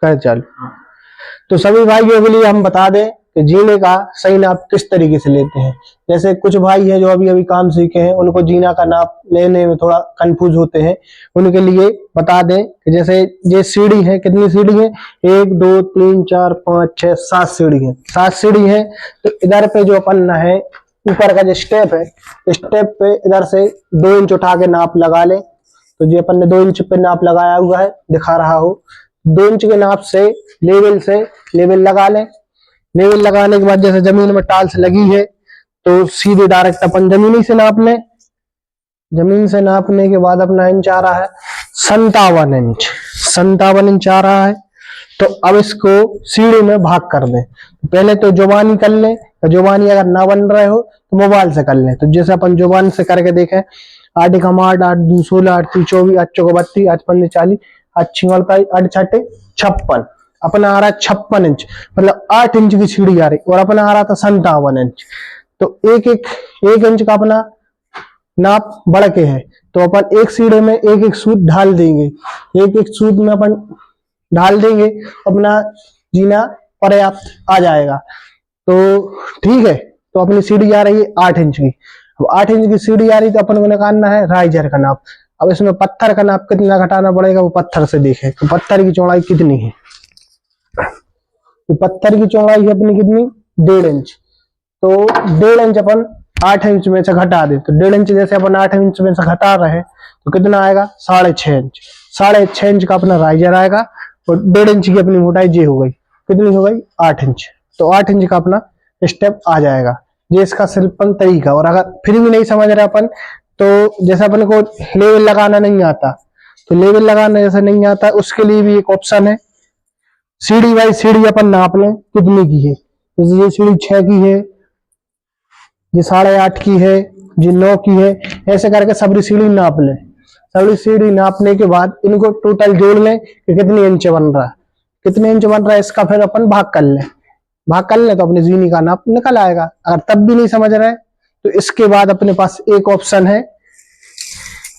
कर चालू। तो सभी भाइयों के लिए हम बता दें कि जीने का सही नाप किस तरीके से लेते हैं। जैसे कुछ भाई हैं जो अभी अभी काम सीखे हैं, उनको जीना का नाप लेने में थोड़ा कंफ्यूज होते हैं, उनके लिए बता दें कि जैसे ये सीढ़ी है, कितनी सीढ़ी है, 1 2 3 4 5 6 7 सीढ़ी है, 7 सीढ़ी है। तो इधर पे जो अपन है ऊपर का जो स्टेप है, स्टेप पे इधर से 2 इंच उठा के नाप लगा ले। तो जो अपन ने 2 इंच पे नाप लगाया हुआ है, दिखा रहा हो, 2 इंच के नाप से लेवल लगा लें। लेवल लगाने के बाद जैसे जमीन में टाइल्स लगी है तो सीधे डायरेक्ट अपन जमीनी से नाप लें। जमीन से नापने के बाद अपना इंच आ रहा है 57 इंच, 57 इंच आ रहा है। तो अब इसको सीढ़ी में भाग कर दें। पहले तो जुबानी कर लें, जुबानी अगर ना बन रहे हो तो मोबाइल से कर लें। तो जैसे अपन जुबान से करके देखें, 8 1 8 8 2 16 8 3 24 8 चौको 32 8 5 40 8 6 48 8 6 56, अपना आ रहा है 56 इंच, मतलब 8 इंच की सीढ़ी आ रही, और अपना आ रहा था 57 इंच। तो एक इंच का अपना नाप बढ़ के है। तो अपन एक सीढ़े में एक सूत ढाल देंगे, एक सूत में अपन ढाल देंगे, अपना जीना पर्याप्त आ जाएगा। तो ठीक है, तो अपनी सीढ़ी आ रही है 8 इंच की। अब 8 इंच की सीढ़ी आ रही तो अपन को निकालना है राइजर का नाप। अब इसमें पत्थर का नाप कितना घटाना पड़ेगा वो पत्थर से देखें। तो पत्थर की चौड़ाई कितनी है, तो पत्थर की चौड़ाई है अपनी कितनी, 1.5 इंच। तो 1.5 इंच अपन 8 इंच में से घटा दे। तो 1.5 इंच जैसे अपन 8 इंच में से घटा रहे हैं तो कितना आएगा, 6.5 इंच। 6.5 इंच का अपना राइजर आएगा, और 1.5 इंच की अपनी मोटाई ये हो गई, कितनी हो गई, 8 इंच। तो 8 इंच का अपना स्टेप आ जाएगा। ये इसका सिंपल तरीका। और अगर फिर भी नहीं समझ रहे अपन, तो जैसे अपन को लेवल लगाना नहीं आता, तो लेवल लगाना जैसे नहीं आता, उसके लिए भी एक ऑप्शन है, सीढ़ी बाई सीढ़ी अपन नाप लें कितने की है। जैसे ये सीढ़ी 6 की है, ये 8.5 की है, ये 9 की है, ऐसे करके सबरी सीढ़ी नाप लें। सबरी सीढ़ी नापने के बाद इनको टोटल जोड़ लें कि कितनी इंच बन रहा है, कितने इंच बन रहा है, इसका फिर अपन भाग कर लें। भाग कर लें तो अपनी जीनी का नाप निकल आएगा। अगर तब भी नहीं समझ रहे तो इसके बाद अपने पास एक ऑप्शन है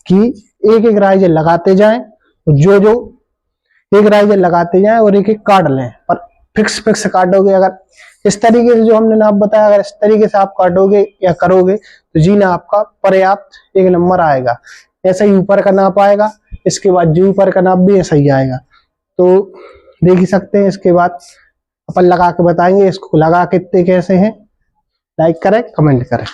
कि एक राइजर लगाते जाएं, जो एक राइजर लगाते जाएं और एक काट लें। और फिक्स काटोगे, अगर इस तरीके से जो हमने नाप बताया, अगर इस तरीके से आप काटोगे या करोगे तो जीना आपका पर्याप्त 1 नंबर आएगा। ऐसा ही ऊपर का नाप आएगा, इसके बाद जो ऊपर का नाप भी ऐसा ही आएगा। तो देख ही सकते हैं। इसके बाद अपन लगा के बताएंगे इसको लगा के कैसे हैं। लाइक करें, कमेंट करें।